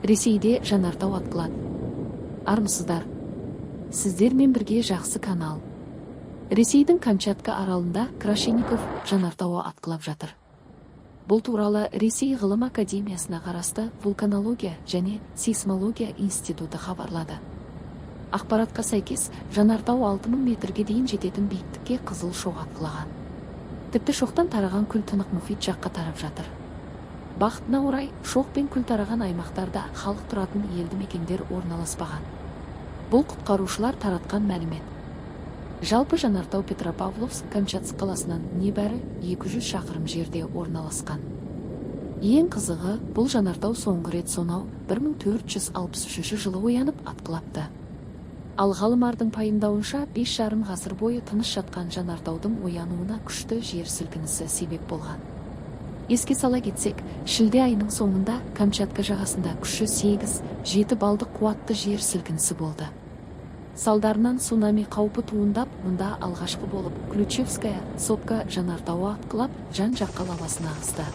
Ресейде жанартау атқылады. Армысыздар. Сіздермен бірге жақсы канал. Ресейдің Камчатка аралында Крашенников жанартауы атқылап жатыр. Бұл туралы Ресей ғылым академиясына қарасты вулканология және сейсмология институты хабарлады. Ақпаратқа сәйкес, жанартау 6000 метрге дейін жететін биіктікке қызыл шоқ атқылаған. Тіпті шоқтан тараған күл тынық мұхит жаққа тарап жатыр. Бақытына орай, шоқ пен күл тараған аймақтарда халық тұратын елді мекендер орналаспаған. Бұл құтқарушылар таратқан мәлімет. Жалпы жанартау Петропавловск Камчатск қаласынан небәрі 200 шақырым жерде орналасқан. Ең қызығы, бұл жанартау соңғы рет сонау 1463 жылы оянып атқылапты. Ал ғалымдардың пайымдауынша 5,5 ғасыр бойы тыныш жатқан жанартаудың оянуына күшті жер сілкінісі себеп болған. Еске сала кетсек, шілде айының соңында Камчатка жағасында күші 8,7 балдық қуатты жер сілкінісі болды. Салдарынан цунами қаупі туындап, мұнда алғашқы болып Ключевская сопка жанартауы атқылап, жан-жаққа лавасын ағызды.